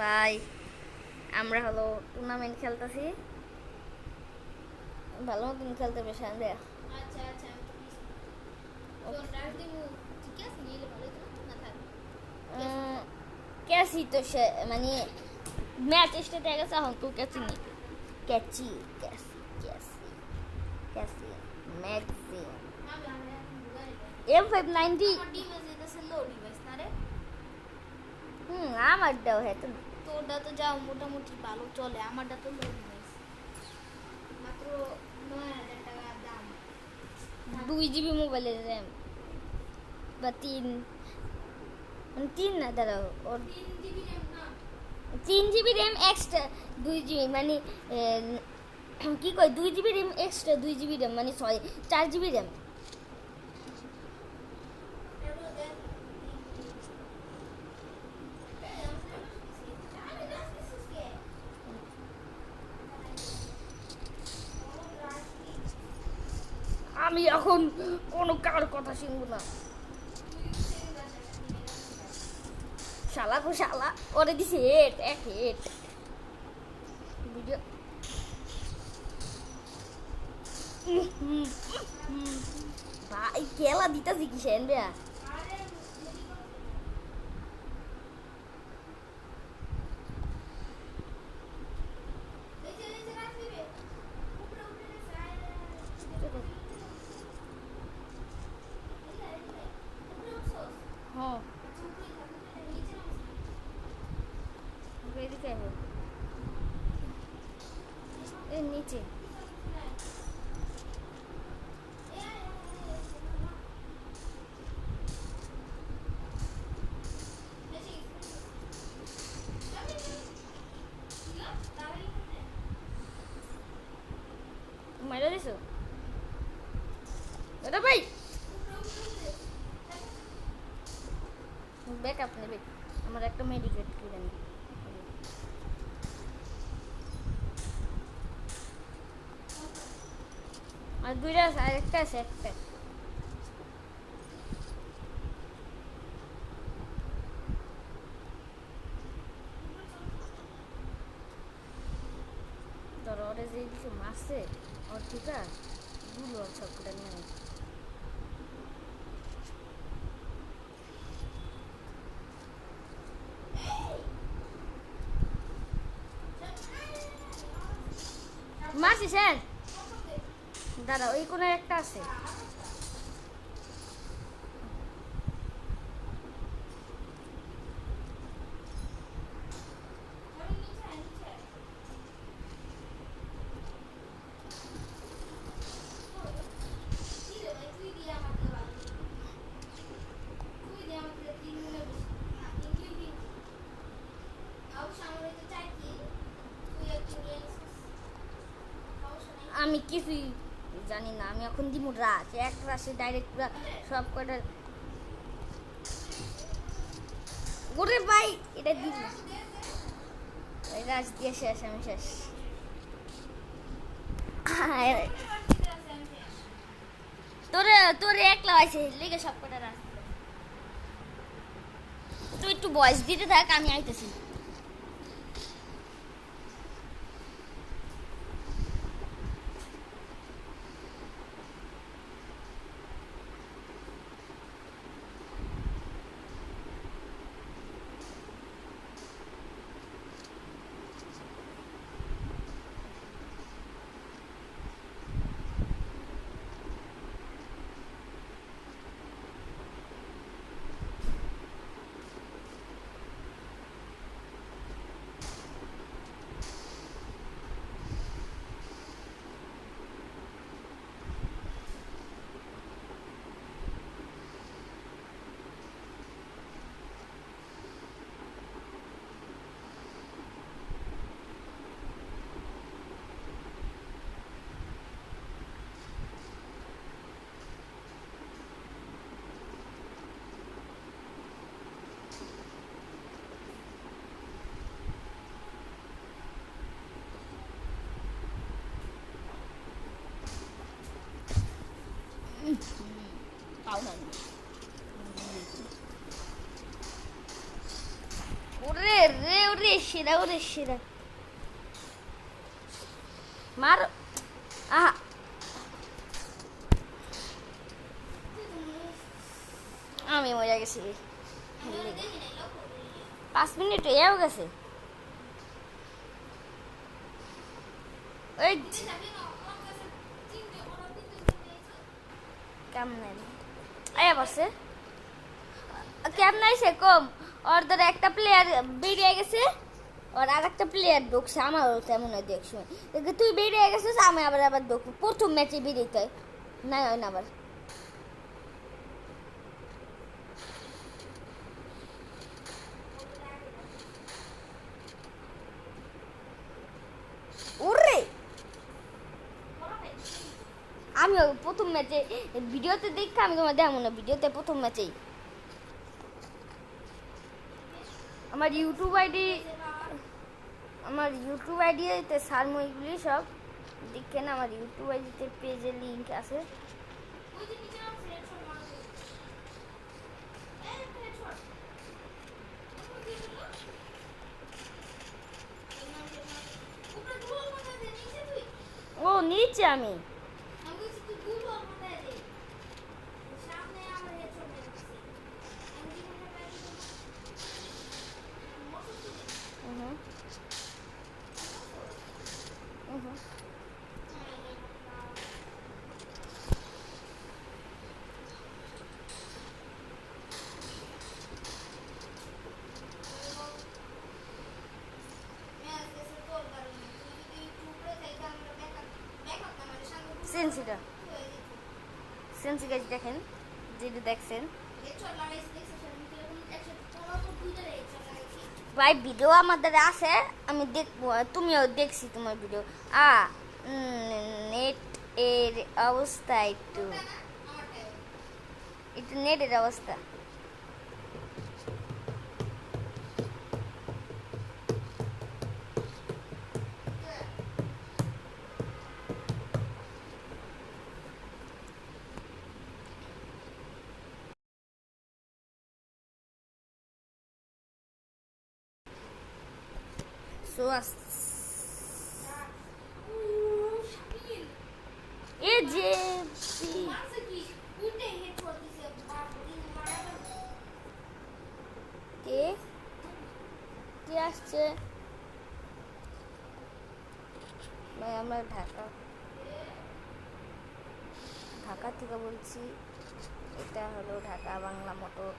ভাই আমরা হলো টুর্নামেন্ট খেলতেছি, ভালো মতন খেলতে হবে সামনে। আচ্ছা আচ্ছা আমি তো তো রাখ দিমু। ঠিক আছে নিলে ভালো তো না থাক। ক্যাচি তো সে মানে ম্যাচ স্টার্ট হয়ে গেছে, এখন তো ক্যাচি নেই। ক্যাচি ক্যাচি ক্যাচি ক্যাচি ম্যাগজিন আমি এখন বুঝাই M590। আমার ডিভাইস এটা লো ডিভাইস না রে। আমার দাও হ্যাঁ তো তোরটা তো যাও মোটামুটি ভালো চলে, আমারটা তো লো ডিভাইস মাত্র 9,000 টাকা দাম। 2 GB মোবাইলের র্যাম বা 3 না দাঁড়াও ওর 3 জিবি র্যাম না 3 GB র্যাম এক্সট্রা 2 GB মানে কি কয় 2 GB RAM extra 2 GB RAM মানে 4 GB র্যাম। আমি এখন কোনো কার কথা শুনবো না। শালা গো শালা ওরে দিছে হেট ভিডিও ভাই খেলা দিতাছি কি সেন রে। হ্যাঁ এদিকে আয়। এর নিচে মাইরা দিছো দাদা ভাই। ব্যাক আপ নেবে আমার একটা মেডিকেট কিনে নি। আর দুইটা আছে, আর একটা আছে একটা। ধরো ওরে যে কিছু মারছে ওর ঠিক আছে গুলো সবটা নিয়ে মারছিস হ্যাঁ দাদা ওই কোনো একটা আছে। আমি কিছুই জানি না, আমি এখন দিব রাশ, এক রাশে ডাইরেক্ট সব কটা। ওরে ভাই এটা দিব রাশ দিয়ে শেষ, আমি শেষ। তোরে তোরে একলা আছে লেগে সব কটা রাশ। তুই একটু বয়স দিতে থাক, আমি আইতেছি। পাও না ওরে রে ওরে সেরা ওরে সেরা মার আহা আমি মজা গেছি 5 মিনিট হয়েও গেছে ওই কেমন আয়া বসে কেমন আইছে কম ওর ধর একটা প্লেয়ার বেরিয়ে গেছে আর আরেকটা প্লেয়ার ঢুকছে আমারও তেমন হয় দেখ সময় তুই বেরিয়ে গেছিস আমি আবার আবার ঢুকবো প্রথম ম্যাচে বেরিয়েতে হয় না হয় না আবার ওরে আমি প্রথম ম্যাচে ভিডিওতে দেখে আমি তোমার দেখাবো না ভিডিওতে প্রথম ম্যাচেই আমার ইউটিউব আইডিতে সার মুইগুলি সব দেখেন আমার ইউটিউব আইডিতে পেজের লিঙ্ক আছে ও নিচে আমি সেন্সি গাছ দেখেন যেটা দেখছেন ভাই ভিডিও আমাদের আছে আমি দেখবো তুমিও দেখছি তোমার ভিডিও নেট এর অবস্থা একটু নেটের অবস্থা এই যে কে আসছে ভাই আমরা ঢাকা থেকে বলছি এটা হলো ঢাকা বাংলা মোটর